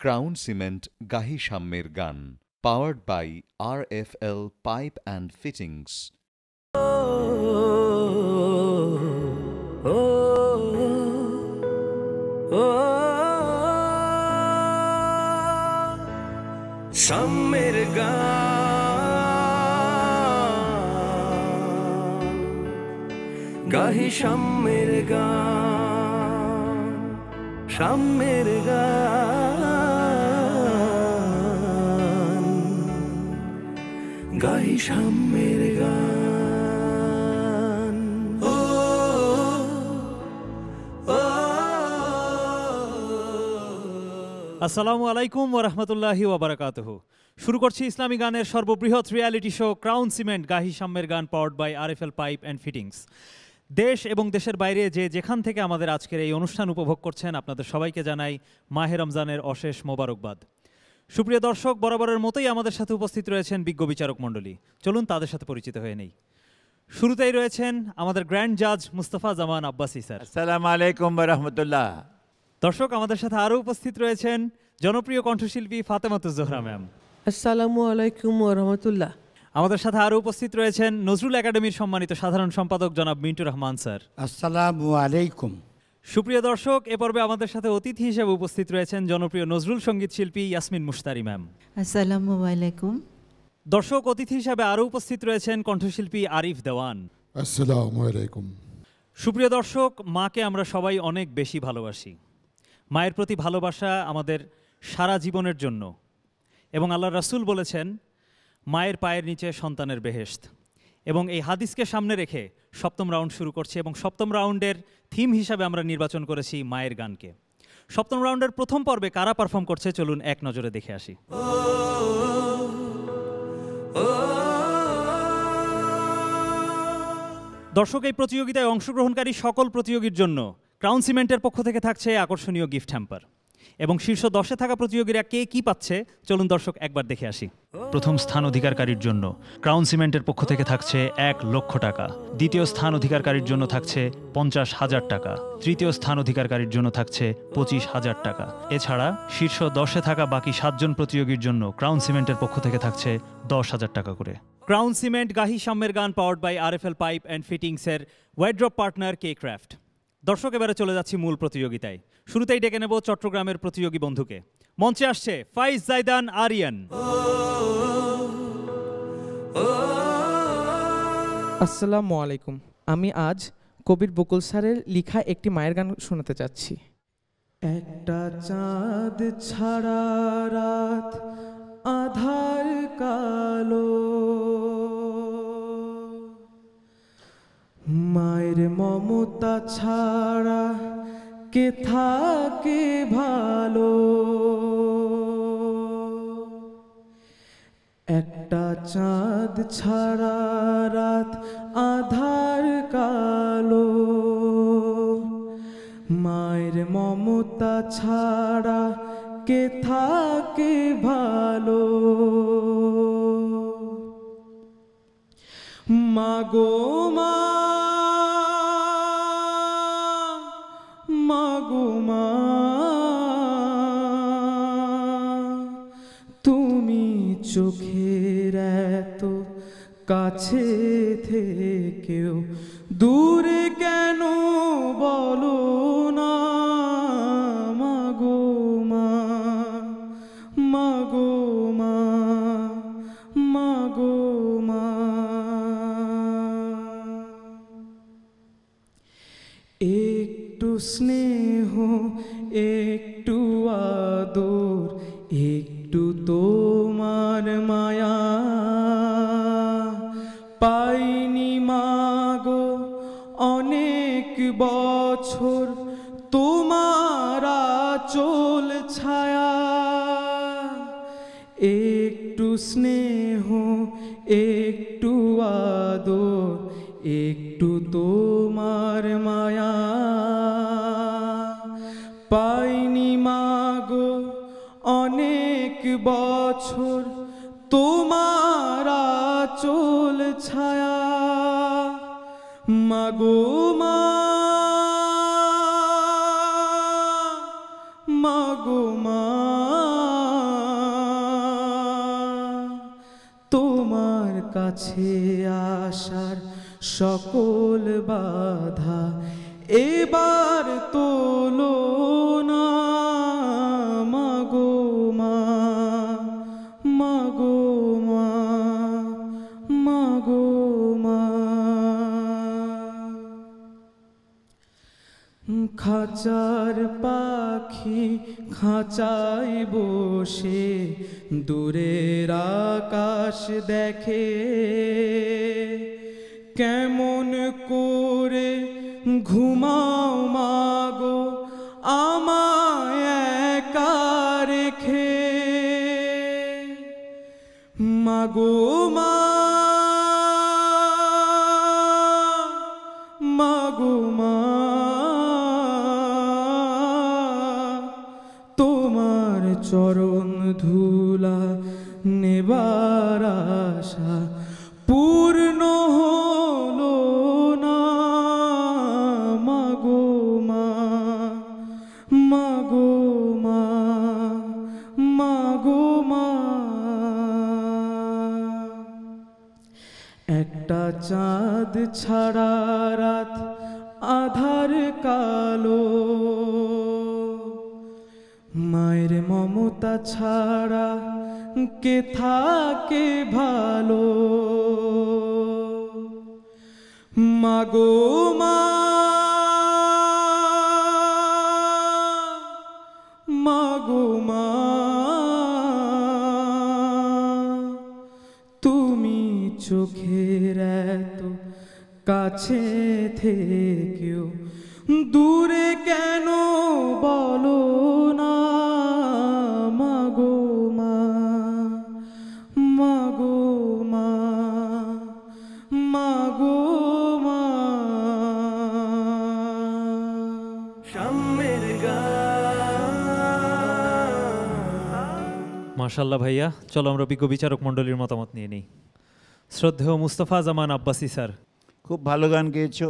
Crown Cement গাহি সাম্যের গান, powered by RFL pipe and fittings. সাম্যের গান গাহি সাম্যের গান, সাম্যের গান গাহি সাম্যের গান। আসসালামু আলাইকুম ওয়া রাহমাতুল্লাহি ওয়া বারাকাতুহু। শুরু করছি ইসলামী গানের সর্ববৃহৎ রিয়ালিটি শো ক্রাউন সিমেন্ট গাহি সাম্যের গান, powered by RFL pipe and fittings. দেশ এবং দেশের বাইরে যেখান থেকে আমাদের আজকের এই অনুষ্ঠান উপভোগ করছেন, আপনাদের সবাইকে জানাই মাহে রমজানের অশেষ মোবারকবাদ। সুপ্রিয় দর্শক, বরাবরের মতোই আমাদের সাথে উপস্থিত রয়েছেন বিজ্ঞ বিচারক মণ্ডলী। চলুন তাদের সাথে পরিচিত হয়ে নেই। শুরুতেই রয়েছেন আমাদের গ্র্যান্ড জাজ মুস্তাফা জামান আব্বাসী স্যার। আসসালামু আলাইকুম ওয়া রাহমাতুল্লাহ। দর্শক, আমাদের সাথে আরও উপস্থিত রয়েছেন জনপ্রিয় কণ্ঠশিল্পী ফাতেমাতুজ জোহরা ম্যাম। আসসালামু আলাইকুম ওয়া রাহমাতুল্লাহ। আমাদের সাথে আরও উপস্থিত রয়েছেন নজরুল একাডেমির সম্মানিত সাধারণ সম্পাদক জনাব মিন্টু রহমান স্যার। আসসালামু আলাইকুম। সুপ্রিয় দর্শক, এ পর্বে আমাদের সাথে অতিথি হিসেবে উপস্থিত রয়েছেন জনপ্রিয় নজরুল সঙ্গীত শিল্পী ইয়াসমিন মুশতারি ম্যাম। আসসালামু আলাইকুম। দর্শক, অতিথি হিসেবে আরও উপস্থিত রয়েছেন কণ্ঠশিল্পী আরিফ দেওয়ান। আসসালামু আলাইকুম। সুপ্রিয় দর্শক, মাকে আমরা সবাই অনেক বেশি ভালোবাসি। মায়ের প্রতি ভালোবাসা আমাদের সারা জীবনের জন্য, এবং আল্লাহ রাসূল বলেছেন মায়ের পায়ের নিচে সন্তানের বেহেশত। এবং এই হাদিসকে সামনে রেখে সপ্তম রাউন্ড শুরু করছি, এবং সপ্তম রাউন্ডের থিম হিসাবে আমরা নির্বাচন করেছি মায়ের গানকে। সপ্তম রাউন্ডের প্রথম পর্বে কারা পারফর্ম করছে চলুন এক নজরে দেখে আসি। দর্শক, এই প্রতিযোগিতায় অংশগ্রহণকারী সকল প্রতিযোগীর জন্য ক্রাউন সিমেন্টের পক্ষ থেকে থাকছে আকর্ষণীয় গিফট হ্যাম্পার, এবং শীর্ষ 10-এ থাকা প্রতিযোগীরা কে কি পাচ্ছে চলুন দর্শক একবার দেখে আসি। প্রথম স্থান অধিকারকারীর জন্য ক্রাউন সিমেন্টের পক্ষ থেকে থাকছে 1 লক্ষ টাকা, দ্বিতীয় স্থান অধিকারকারীর জন্য থাকছে 50,000 টাকা, তৃতীয় স্থান অধিকারকারীর জন্য থাকছে 25,000 টাকা। এছাড়া শীর্ষ 10-এ থাকা বাকি 7 জন প্রতিযোগীর জন্য ক্রাউন সিমেন্টের পক্ষ থেকে থাকছে 10,000 টাকা করে। ক্রাউন সিমেন্ট গাহি সাম্যের গান, powered by RFL pipe and ফিটিংসের ওয়ার্ড্রপ পার্টনার কে ক্রাফট। দর্শক, এবারে চলে যাচ্ছি মূল প্রতিযোগিতায়। শুরুতেই ডেকে নেব চট্টগ্রামের প্রতিযোগী বন্ধুকে। মঞ্চে আসছে ফাইজ জাইদান আরিয়ান। আসসালামু আলাইকুম। আমি আজ কবির বকুল স্যারের লেখা একটি মায়ের গান শোনাতে চাচ্ছি। একটা চাঁদ ছাড়া রাত আধার কালো, মায়ের মমতা ছাড়া কে থাকে ভালো। একটা চাঁদ ছাড়া রাত আধার কালো, মায়ের মমতা ছাড়া কে থাকে ভালো। মাগো মা, মাগো মা, তুমি চোখের এত কাছে থেকেও দূরে কেন বলো না। মাগো মা, মাগো মা, মাগো মা। একটু স্নেহ, একটু আদর, একটু তোমার মায়া পাইনি মাগো অনেক বছর, তোমার আঁচল ছায়া। একটু স্নেহ, একটু আদর, একটু তোমার মায়া পাইনি মাগো অনেক বছর, তোমার আঁচল ছায়া। মাগো মা, মাগো মা, কাছে আসার সকল বাধা এবার তোলো না মাগো মা, মাগো মা, মাগো মা। খাঁচার পাখি খাঁচায় বসে দূরের আকাশ দেখে, কেমন করে ঘুমাও মাগো আমায় একা রেখে, মাগো মা, মাগো মা, তোমার চরণ ধুলা নেবার আশা পূর্ণ হলো না মাগো মা, মাগো মা, মাগো মা। একটা চাঁদ ছাড়া রাত আধার কালো, মায়ের মমতা ছাড়া কে থাকে ভালো, মাগো মা, মাগো মা, তুমি চোখের এত কাছে থেকেও দূরে কেন বলো না মাগো মা, মাগো মা, মাগো মা। সাম্যের গান। মাশাল্লাহ ভাইয়া, চলো আমরা বিজ্ঞ বিচারক মণ্ডলীর মতামত নিয়ে নিই। শ্রদ্ধেয় মুস্তফা জামান আব্বাসী স্যার। খুব ভালো গান গেয়েছো,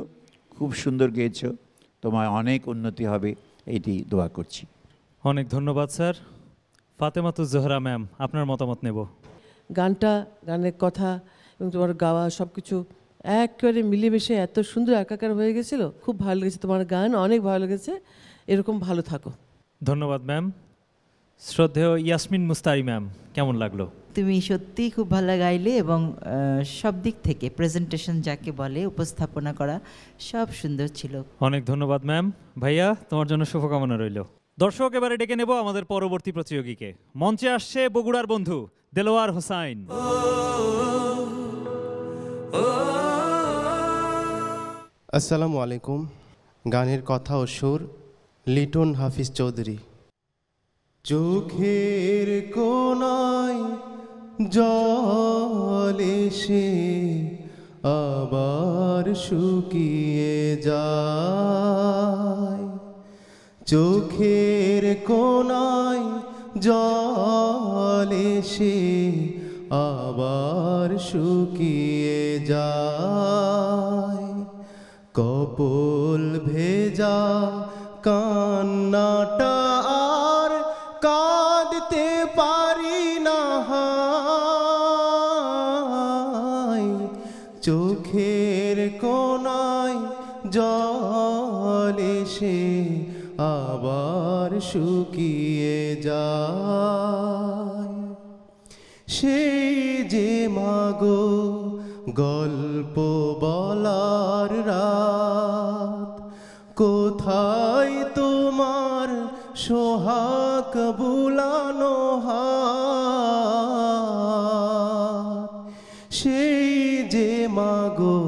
খুব সুন্দর গেয়েছো, তোমার অনেক উন্নতি হবে এইটি দোয়া করছি। অনেক ধন্যবাদ স্যার। ফাতেমাতুজ জোহরা ম্যাম, আপনার মতামত নেব। গানটা, গানের কথা এবং তোমার গাওয়া সব কিছু একেবারে মিলেমিশে এত সুন্দর একাকার হয়ে গেছিলো, খুব ভালো লেগেছে। তোমার গান অনেক ভালো লেগেছে, এরকম ভালো থাকো। ধন্যবাদ ম্যাম। শ্রদ্ধেয় ইয়াসমিন মুস্তারি ম্যাম, কেমন লাগলো? তুমি সত্যিই খুব ভালো গাইলে এবং সব দিক থেকে প্রেজেন্টেশন যাকে বলে, উপস্থাপনা করা সব সুন্দর ছিল। অনেক ধন্যবাদ ম্যাম। ভাইয়া, তোমার জন্য শুভকামনা রইল। দর্শক, এবারে ডেকে নেব আমাদের পরবর্তী প্রতিযোগীকে। মঞ্চে আসছে বগুড়ার বন্ধু দেলোয়ার হোসাইন। আসসালামু আলাইকুম। গানের কথা ও সুর লিটন হাফিজ চৌধুরী। চোখের কোনায় জল এসে আবার শুকিয়ে যায়, চোখের কোনায় জল এসে আবার শুকিয়ে যায়, কপোল ভেজা কান্নাটা আর কাঁদতে পারি না, চোখের কোনায় জল এসে আবার শুকিয়ে যায়। সেই যে মাগো গল্প বলার রাত, কোথায় তোমার সোহাগ বুলানো হাত, সেই যে মাগো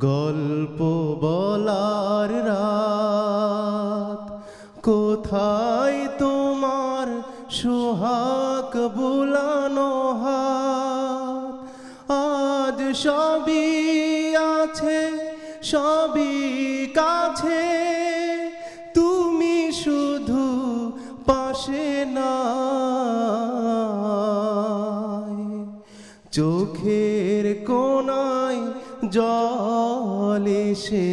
গল্প বলার রাত, কোথায় তোমার সোহাগ বুলানো হাত। আজ সবই আছে, সবই কাছে, তুমি শুধু পাশে নাই, চোখের কোনায় জল এসে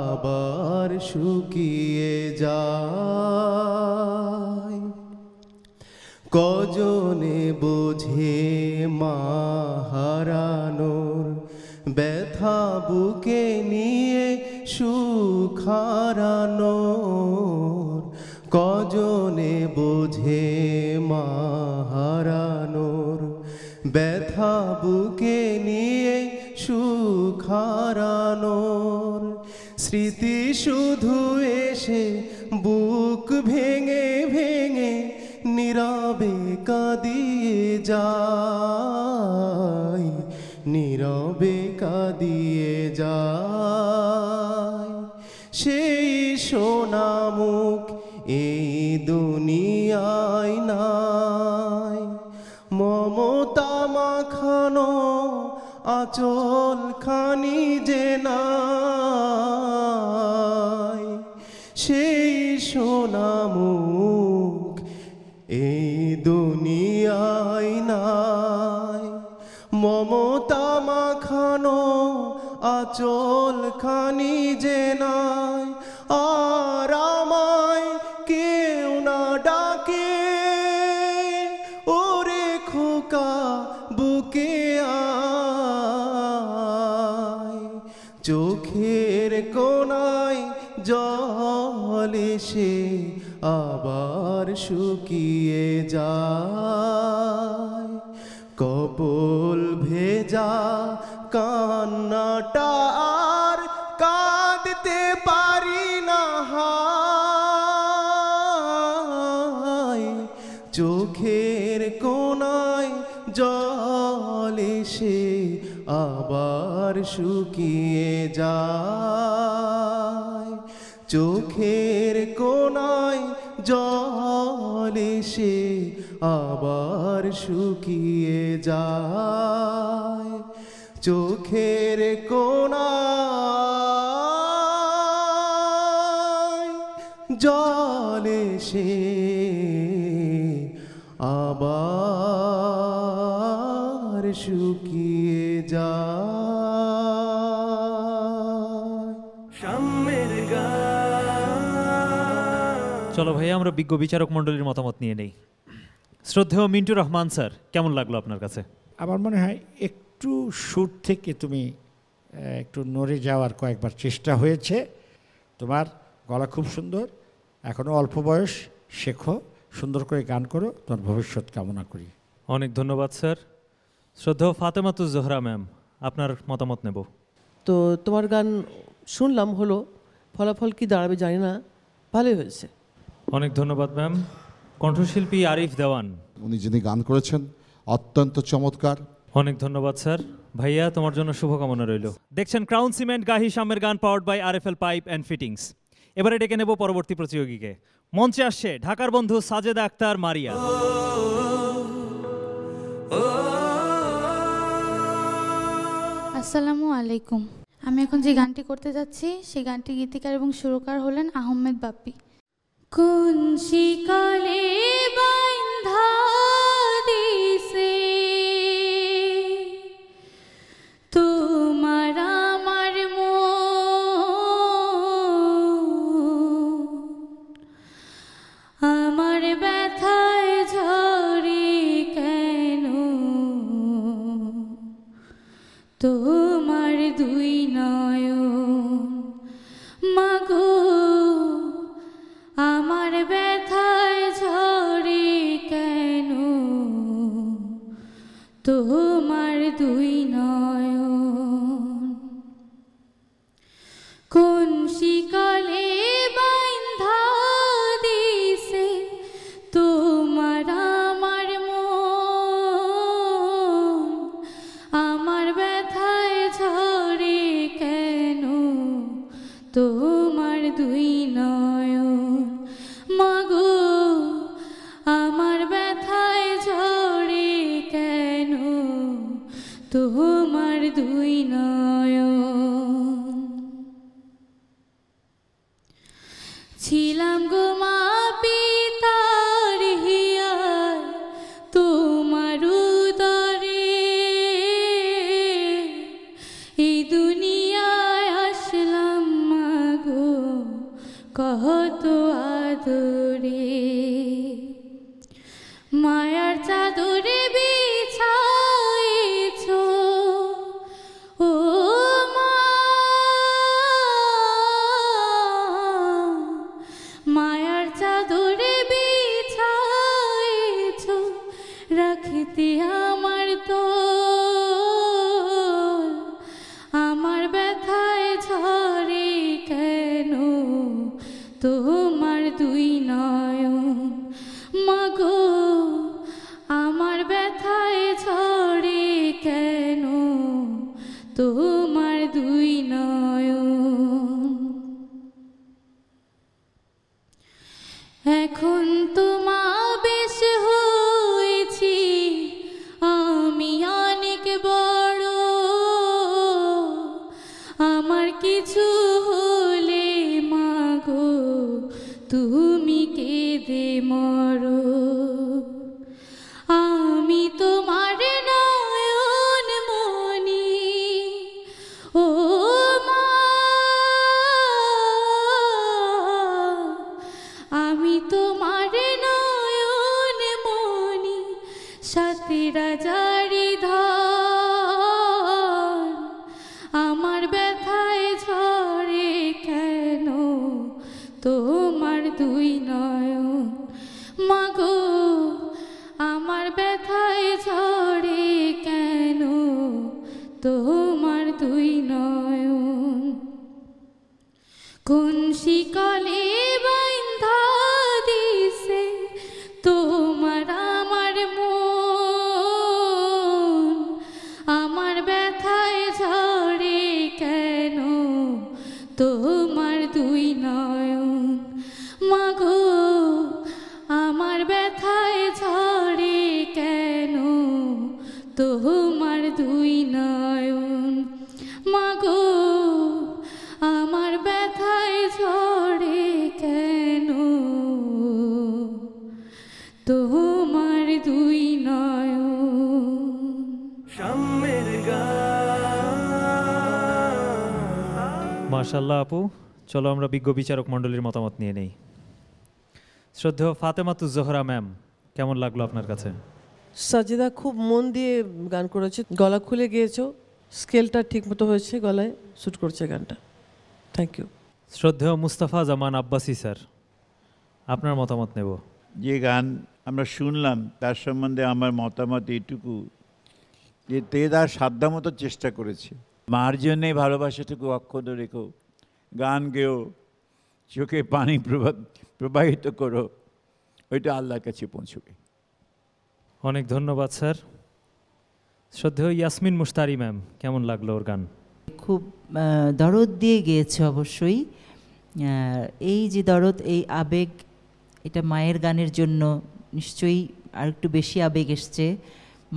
আবার শুকিয়ে যায়, কজনে বোঝে মা হারানোর ব্যথা বুকে নিয়ে সুখ হারানোর, কজনে বোঝে মা হারানোর ব্যথা বুকে নিয়ে সুখ হারানোর। স্মৃতি শুধু এসে বুক ভেঙে ভেঙে নীরবে কাঁদিয়ে যায়, নীরবে কাঁদিয়ে যায়। সেই সোনা মুখ এই দুনিয়ায় নাই, মমতা মাখানো আঁচল খানি যে নাই। সেই সোনা মুখ এই দুনিয়ায় নাই, মমতা মাখানো আঁচল খানি যে নাই। আর আমায় কেউ না ডাকে, ওরে খোকা বুকে আয়। চোখের কোনায় জল এসে আবার শুকিয়ে যায়, কপোল ভেজা কান্নাটা আর কাঁদতে পারি না হায়। চোখের কোনায় জল এসে আবার শুকিয়ে যায়, চোখের কোনায় জল এসে আবার শুকিয়ে যায়। চোখের কোনায় জল এসে আবার শুকিয়ে যায়। সাম্যের গান। চলো ভাইয়া আমরা বিজ্ঞ বিচারক মণ্ডলীর মতামত নিয়ে নেই। শ্রদ্ধেয় মিন্টু রহমান স্যার, কেমন লাগলো আপনার কাছে? আমার মনে হয় একটু সুর থেকে তুমি একটু নড়ে যাওয়ার কয়েকবার চেষ্টা হয়েছে। তোমার গলা খুব সুন্দর, এখনও অল্প বয়স, শেখো, সুন্দর করে গান করো, তোমার ভবিষ্যৎ কামনা করি। অনেক ধন্যবাদ স্যার। শ্রদ্ধেয় ফাতেমাতুজ জোহরা ম্যাম, আপনার মতামত নেব। তো তোমার গান শুনলাম, হলো, ফলাফল কি দাঁড়াবে জানি না, ভালোই হয়েছে। অনেক ধন্যবাদ ম্যাম। কণ্ঠশিল্পী আরিফ দেওয়ান, উনি যিনি গান করেছেন অত্যন্ত চমৎকার। অনেক ধন্যবাদ স্যার। ভাইয়া তোমার জন্য শুভকামনা রইল। দেখছেন ক্রাউন সিমেন্ট গাহি শামের গান, powered by RFL pipe and fittings. এবারে ডেকে নেব পরবর্তী প্রতিযোগীকে। মঞ্চে আসছে ঢাকার বন্ধু সাজেদা আক্তার মারিয়া। আসসালামু আলাইকুম। আমি এখন যে গানটি করতে যাচ্ছি সেই গানটি গীতিকার এবং সুরকার হলেন আহমেদ বাপ্পি। কোন শিকলে বাঁধা দিছে তোমার আমার মন, আমার ব্যথায় ঝরে কেন তোমার দুই নয়ন, মাগো আমার ব্যথায় ঝরে কেন তোমার দুই নয়ন। কোন শিকলে বাঁধা দিছে তোমার আমার মন, আমার ব্যথায় ঝরে কেন তোমার দুই নয়ন, মাগো আমার ব্যথায় ঝরে কেন তোমার মায়ার চাদরে বিছাইছো ও মা, মায়ার চাদরে বিছাইছো রাখিতে আমার তো আমার ব্যথায় ঝরে কেন তোমার দুই নয়ন মাগো, আমার ব্যথায় ঝরে কেন তোমার দুই নয়ন। এখন তোমা বেশ হয়েছি আমি অনেক বড়, আমার কিছু হলে মাগো তুমি কেঁদে মরো। আমি তোমার নয়ন মনি ও মা, আমি তোমার নয়ন মনি সাথে রাজারি ধন, আমার ব্যথায় ঝরে কেন তোমার দুই নয়ন মাগো, আমার ব্যথায় ঝরে কেন তোমার দুই নয়ন। কোন শিকলে বাঁধা দিছে তোমার আমার মন, আমার ব্যথায় ঝরে কেন তোমার দুই নয়ন মাগো, আমার ব্যথায় ঝরে কেন তোমার দুই নয়ন মাগো, আমার ব্যথায় ঝরে কেন তোমার দুই নয়ন। সাম্যের মাশাআল্লাহ আপু, চলো আমরা বিজ্ঞ বিচারক মণ্ডলীর মতামত নিয়ে নেই। শ্রদ্ধেয় ফাতেমাতুজ জোহরা ম্যাম, কেমন লাগলো আপনার কাছে? সাজিদা খুব মন দিয়ে গান করেছে, গলা খুলে গিয়েছো, স্কেলটা ঠিক মতো হয়েছে, গলায় শ্যুট করছে গানটা। Thank you. শ্রদ্ধেয় মুস্তাফা জামান আব্বাসী স্যার, আপনার মতামত নেব। যে গান আমরা শুনলাম তার সম্বন্ধে আমার মতামত এইটুকু যে তে তার সাধ্যমতো চেষ্টা করেছে। মার জন্যে ভালোবাসাটুকু অক্ষত রেখো, গান গেও, চোখে পানি প্রবাহিত করো, ওইটা আল্লাহর কাছে পৌঁছবে। অনেক ধন্যবাদ স্যার। শ্রদ্ধেয় ইয়াসমিন মুশতারি ম্যাম, কেমন লাগলো ওর গান? খুব দরদ দিয়ে গেয়েছে অবশ্যই। এই যে দরদ, এই আবেগ, এটা মায়ের গানের জন্য নিশ্চয়ই আর একটু বেশি আবেগ এসছে।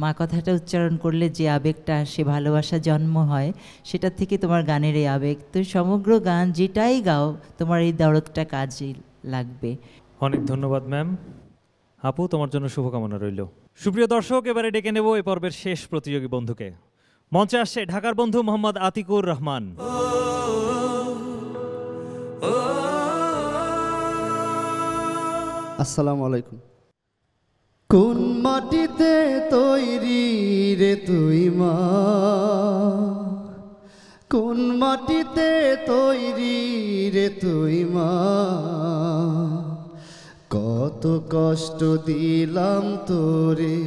মা কথাটা উচ্চারণ করলে যে আবেগটা আসে, ভালোবাসা জন্ম হয়, সেটা থেকে তোমার গানের এই আবেগ। তো সমগ্র গান যেটাই গাও তোমার এই দরদটা কাজে লাগবে। অনেক ধন্যবাদ ম্যাম। আপু, তোমার জন্য শুভকামনা রইল। সুপ্রিয় দর্শক, এবারে ডেকে নেব এ পর্বের শেষ প্রতিযোগী বন্ধুকে। মঞ্চে আসছে ঢাকার বন্ধু মোহাম্মদ আতিকুর রহমান। আসসালামু আলাইকুম। কোন মাটিতে তৈরি রে তুই মা, কোন মাটিতে তৈরি রে তুই মা, কত কষ্ট দিলাম তোরে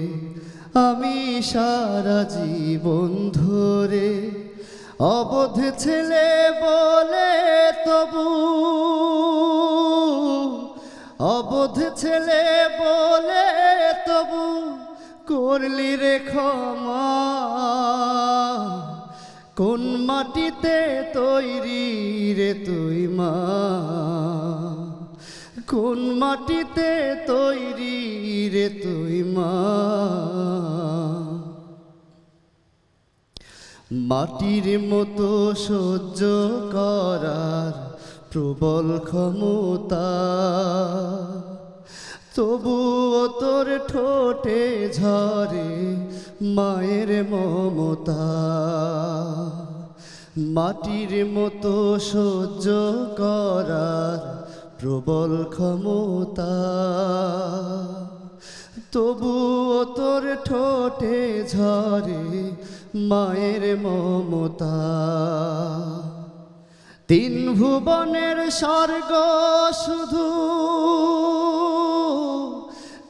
আমি সারা জীবন ধরে, অবোধ ছেলে বলে তবু, অবোধ ছেলে বলে তবু করলি রে ক্ষমা, কোন মাটিতে তৈরি রে তুই মা, কোন মাটিতে তৈরি রে তুই মা। মাটির মতো সহ্য করার প্রবল ক্ষমতা, তবুও তোর ঠোঁটে ঝরে মায়ের মমতা, মাটির মতো সহ্য করার প্রবল ক্ষমতা, তবুও তোর ঠোঁটে ঝরে মায়ের মমতা। তিন ভুবনের স্বর্গ শুধু,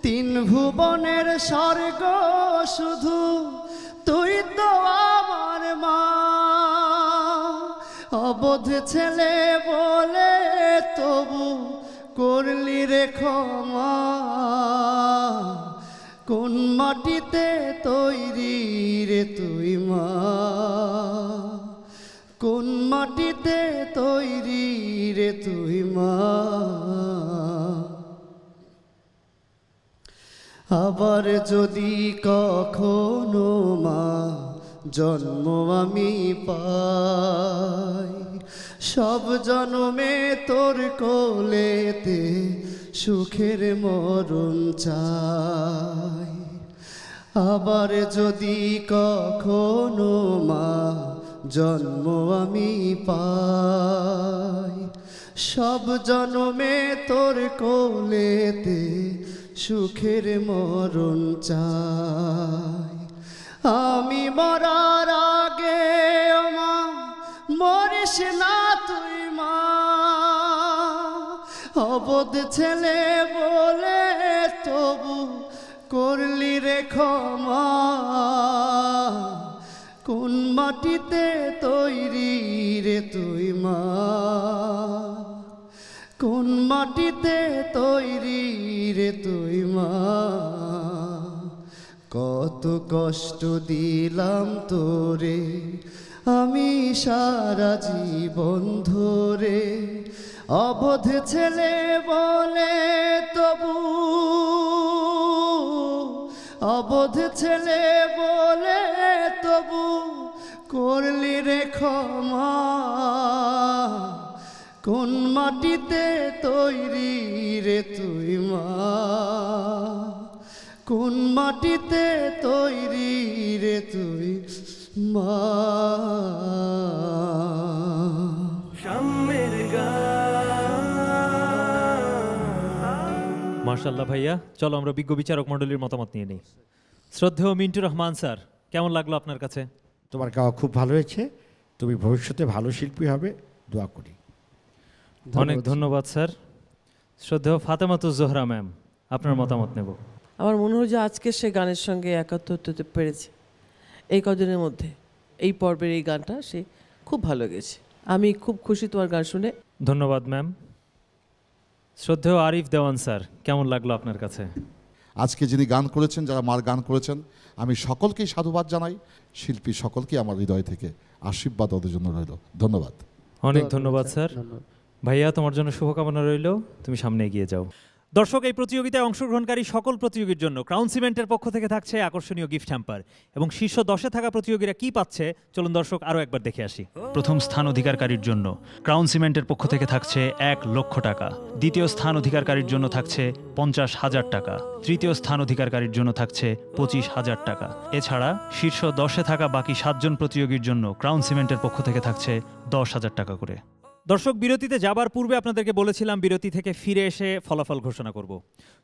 তিন ভুবনের স্বর্গ শুধু তুই তো আমার মা। অবোধ ছেলে বলে তবু করলি রে ক্ষমা। কোন মাটিতে তৈরি রে তুই মা, কোন মাটিতে তৈরি রে তুই মা। আবার যদি কখনো মা জন্ম আমি পাই, সব জন্মে তোর কোলেতে সুখের মরণ চাই। আবার যদি কখনো মা জন্ম আমি পাই, সব জন্মে তোর কোলেতে সুখের মরণ চাই। আমি মরার আগে মা মরিস না তুই মা, অবোধ ছেলে বলে তবু করলি রে ক্ষমা। কোন মাটিতে তৈরি রে তুই মা, কোন মাটিতে তৈরি রে তুই মা। কত কষ্ট দিলাম তোরে আমি সারা জীবন ধরে, অবোধ ছেলে বলে তবু, অবোধ ছেলে বলে তবু করলি রে ক্ষমা। কোন মাটিতে তৈরি রে তুই মা, কোন মাটিতে তৈরি রে তুই মা। সাম্যের মাশাআল্লাহ ভাইয়া, চলো আমরা বিজ্ঞ বিচারক মণ্ডলীর মতামত নিয়ে নিই। শ্রদ্ধেয় মিন্টু রহমান স্যার, কেমন লাগলো আপনার কাছে? তোমার গাওয়া খুব ভালো হয়েছে, তুমি ভবিষ্যতে ভালো শিল্পী হবে, দোয়া করি। অনেক ধন্যবাদ স্যার। শ্রদ্ধেয় ফাতেমাতুজ জোহরা ম্যাম, আপনার মতামত নেব। আমার মনে হয় যে আজকে সে গানের সঙ্গে একাত্ম হতে পেরেছে এই কদিনের মধ্যে। এই পর্বের এই গানটা সে খুব ভালো গেছে, আমি খুব খুশি তোমার গান শুনে। ধন্যবাদ ম্যাম। শ্রদ্ধেয় আরিফ দেওয়ান স্যার, কেমন লাগলো আপনার কাছে? আজকে যিনি গান করেছেন, যারা মার গান করেছেন, আমি সকলকেই সাধুবাদ জানাই। শিল্পী সকলকে আমার হৃদয় থেকে আশীর্বাদ ওদের জন্য রইল। ধন্যবাদ। অনেক ধন্যবাদ স্যার। ভাইয়া, তোমার জন্য শুভকামনা রইল, তুমি সামনে এগিয়ে যাও। দর্শক, এই প্রতিযোগিতায় অংশগ্রহণকারী সকল প্রতিযোগীর জন্য ক্রাউন সিমেন্টের পক্ষ থেকে থাকছে আকর্ষণীয় গিফট হ্যাম্পার। এবং শীর্ষ 10-এ থাকা প্রতিযোগীরা কি পাচ্ছে চলুন দর্শক আরও একবার দেখে আসি। প্রথম স্থান অধিকারকারীর জন্য ক্রাউন সিমেন্টের পক্ষ থেকে থাকছে 1 লক্ষ টাকা, দ্বিতীয় স্থান অধিকারকারীর জন্য থাকছে 50,000 টাকা, তৃতীয় স্থান অধিকারকারীর জন্য থাকছে 25,000 টাকা। এছাড়া শীর্ষ 10-এ থাকা বাকি 7 জন প্রতিযোগীর জন্য ক্রাউন সিমেন্টের পক্ষ থেকে থাকছে 10,000 টাকা করে। দর্শক, বিরতিতে যাবার পূর্বে আপনাদেরকে বলেছিলাম বিরতি থেকে ফিরে এসে ফলাফল ঘোষণা করব।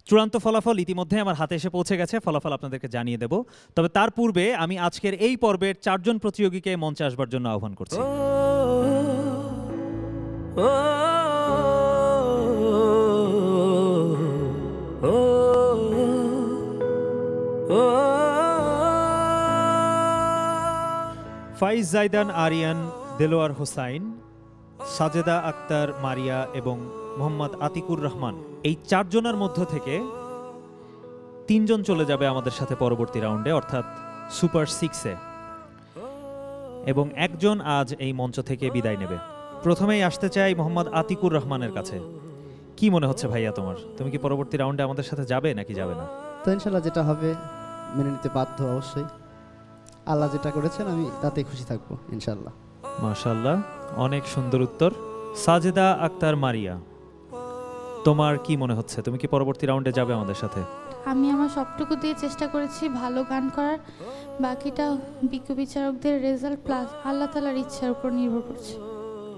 চূড়ান্ত ফলাফল ইতিমধ্যে আমার হাতে এসে পৌঁছে গেছে, ফলাফল আপনাদেরকে জানিয়ে দেব। তবে তার পূর্বে আমি আজকের এই পর্বের 4 জন প্রতিযোগীকে মঞ্চে আসবার জন্য আহ্বান করছি। ফাইজ জাইদান আরিয়ান, দেলোয়ার হোসাইন, সাজেদা আক্তার মারিয়া এবং মোহাম্মদ আতিকুর রহমান, এই 4 জনের মধ্য থেকে 3 জন চলে যাবে আমাদের সাথে পরবর্তী রাউন্ডে, অর্থাৎ সুপার 6-এ, এবং 1 জন আজ এই মঞ্চ থেকে বিদায় নেবে। প্রথমেই আসতে চাই মোহাম্মদ আতিকুর রহমানের কাছে। কি মনে হচ্ছে ভাইয়া তোমার, তুমি কি পরবর্তী রাউন্ডে আমাদের সাথে যাবে নাকি যাবে না? তো ইনশাল্লাহ যেটা হবে মেনে নিতে বাধ্য, অবশ্যই। আল্লাহ যেটা করেছেন আমি তাতেই খুশি থাকবো ইনশাল্লাহ। মাশাআল্লাহ, অনেক সুন্দর উত্তর। সাজেদা আক্তার মারিয়া, তোমার কি মনে হচ্ছে, তুমি কি পরবর্তী রাউন্ডে যাবে আমাদের সাথে? আমি আমার সবটুকু দিয়ে চেষ্টা করেছি ভালো গান করার, বাকিটা বিজ্ঞ বিচারকদের রেজাল্ট প্লাস আল্লাহ তাআলার ইচ্ছার উপর নির্ভর করছে।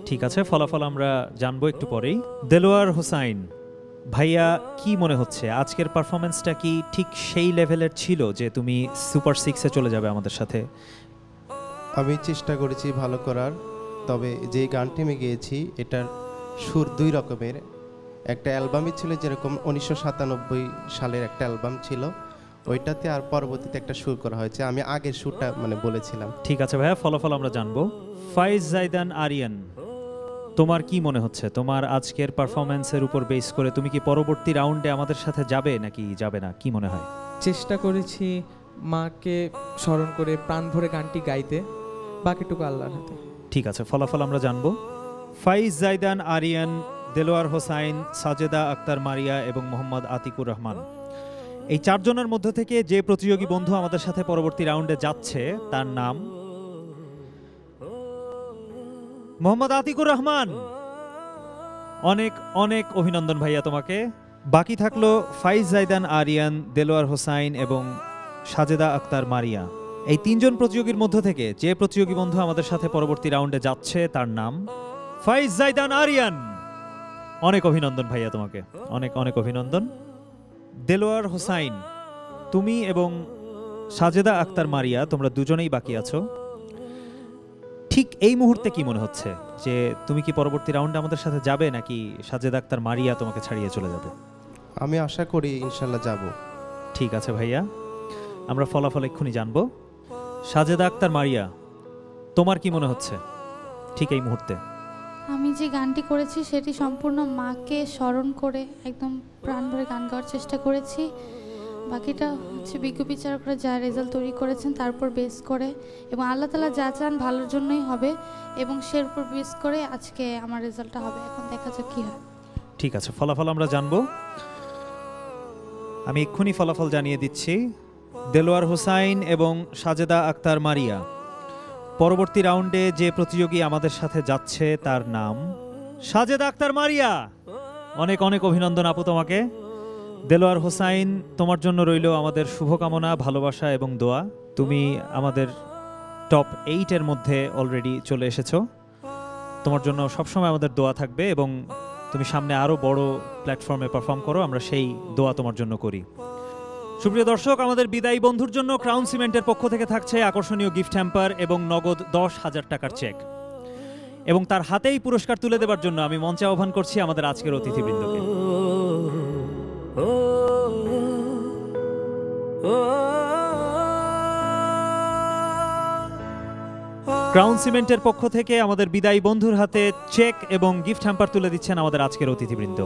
ঠিক আছে, ফলাফল আমরা জানবো একটু পরেই। দেলোয়ার হোসাইন, ভাইয়া কি মনে হচ্ছে আজকের পারফরমেন্সটা কি ঠিক সেই লেভেলের ছিল যে তুমি সুপার 6-এ চলে যাবে আমাদের সাথে? আমি চেষ্টা করেছি ভালো করার, তবে যে গানটি আমি গেয়েছি এটার সুর দুই রকমের। একটা অ্যালবামই ছিল, যেরকম 1997 সালের একটা অ্যালবাম ছিল, ওইটাতে আর পরবর্তীতে একটা সুর করা হয়েছে। আমি আগের সুরটা মানে বলেছিলাম। ঠিক আছে ভাইয়া, ফলাফল আমরা জানবো। ফাইজ জাইদান আরিয়ান, তোমার কি মনে হচ্ছে তোমার আজকের পারফরমেন্সের উপর বেস করে তুমি কি পরবর্তী রাউন্ডে আমাদের সাথে যাবে নাকি যাবে না, কি মনে হয়? চেষ্টা করেছি মাকে স্মরণ করে প্রাণ ভরে গানটি গাইতে, বাকিটুকু আল্লাহর হাতে। ঠিক আছে, ফলাফল আমরা জানবো। ফাইজ জাইদান আরিয়ান, দেলোয়ার হোসাইন, সাজেদা আক্তার মারিয়া এবং মোহাম্মদ আতিকুর রহমান, এই চারজনের মধ্য থেকে যে প্রতিযোগী বন্ধু আমাদের সাথে পরবর্তী রাউন্ডে যাচ্ছে তার নাম মোহাম্মদ আতিকুর রহমান। অনেক অনেক অভিনন্দন ভাইয়া তোমাকে। বাকি থাকলো ফাইজ জাইদান আরিয়ান, দেলোয়ার হোসাইন এবং সাজেদা আক্তার মারিয়া। এই তিনজন প্রতিযোগীর মধ্য থেকে যে প্রতিযোগী বন্ধু আমাদের সাথে পরবর্তী রাউন্ডে যাচ্ছে তার নাম ফাইজ জাইদান আরিয়ান। অনেক অভিনন্দন ভাইয়া তোমাকে, অনেক অনেক অভিনন্দন। দেলোয়ার হোসাইন, তুমি এবং সাজেদা আক্তার মারিয়া তোমরা দুজনেই বাকি আছো। ঠিক এই মুহূর্তে কি মনে হচ্ছে যে তুমি কি পরবর্তী রাউন্ডে আমাদের সাথে যাবে নাকি সাজেদা আক্তার মারিয়া তোমাকে ছাড়িয়ে চলে যাবে? আমি আশা করি ইনশাল্লাহ যাব। ঠিক আছে ভাইয়া, আমরা ফলাফল এক্ষুনি জানবো। সাজেদা আক্তার মারিয়া, তোমার কি মনে হচ্ছে ঠিক এই মুহূর্তে? আমি যে গানটি করেছি সেটি সম্পূর্ণ মাকে স্মরণ করে একদম প্রাণ ভরে গান গাওয়ার চেষ্টা করেছি। বাকিটা হচ্ছে বিজ্ঞ বিচারকরা যা রেজাল্ট তৈরি করেছেন তার উপর বেস করে, এবং আল্লাহ তাআলা যা চান ভালোর জন্যই হবে, এবং সের উপর বেস করে আজকে আমার রেজাল্টটা হবে। এখন দেখা যাক কি হয়। ঠিক আছে, ফলাফল আমরা জানবো। আমি এক্ষুনি ফলাফল জানিয়ে দিচ্ছি। দেলোয়ার হোসাইন এবং সাজেদা আক্তার মারিয়া, পরবর্তী রাউন্ডে যে প্রতিযোগী আমাদের সাথে যাচ্ছে তার নাম সাজেদা আক্তার মারিয়া। অনেক অনেক অভিনন্দন আপু তোমাকে। দেলোয়ার হোসাইন, তোমার জন্য রইল আমাদের শুভকামনা, ভালোবাসা এবং দোয়া। তুমি আমাদের টপ 8-এর মধ্যে অলরেডি চলে এসেছো। তোমার জন্য সবসময় আমাদের দোয়া থাকবে এবং তুমি সামনে আরও বড় প্ল্যাটফর্মে পারফর্ম করো, আমরা সেই দোয়া তোমার জন্য করি। সুপ্রিয় দর্শক, আমাদের বিদায়ী বন্ধুর জন্য ক্রাউন সিমেন্টের পক্ষ থেকে থাকছে আকর্ষণীয় গিফট হ্যাম্পার এবং নগদ 10,000 টাকার চেক, এবং তার হাতেই পুরস্কার তুলে দেওয়ার জন্য আমি মঞ্চে আহ্বান করছি আমাদের আজকের অতিথিবৃন্দকে। ক্রাউন সিমেন্টের পক্ষ থেকে আমাদের বিদায়ী বন্ধুর হাতে চেক এবং গিফট হ্যাম্পার তুলে দিচ্ছেন আমাদের আজকের অতিথিবৃন্দ।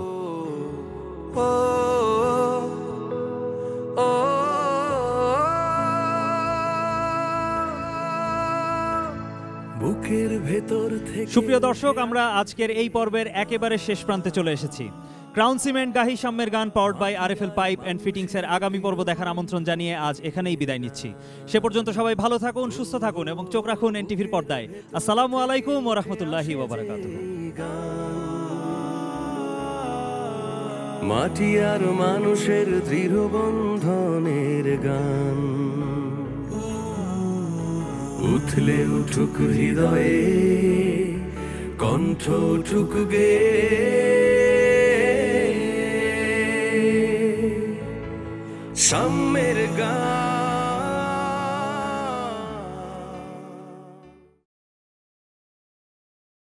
বুকের ভেতর থেকে সুপ্রিয় দর্শক, আমরা আজকের এই পর্বের একেবারে শেষ প্রান্তে চলে এসেছি। ক্রাউন সিমেন্ট গাহি সাম্যের গান powered by RFL pipe and ফিটিংসের আগামী পর্ব দেখার আমন্ত্রণ জানিয়ে আজ এখানেই বিদায় নিচ্ছি। সে পর্যন্ত সবাই ভালো থাকুন, সুস্থ থাকুন এবং চোখ রাখুন এনটিভির পর্দায়। আসসালামু আলাইকুম ওয়া রাহমাতুল্লাহি ওয়া বারাকাতুহু। মাটি আর মানুষের দৃঢ় বন্ধনের গান, উথলে উঠুক হৃদয়ে, কণ্ঠ উঠুক গে, সাম্যে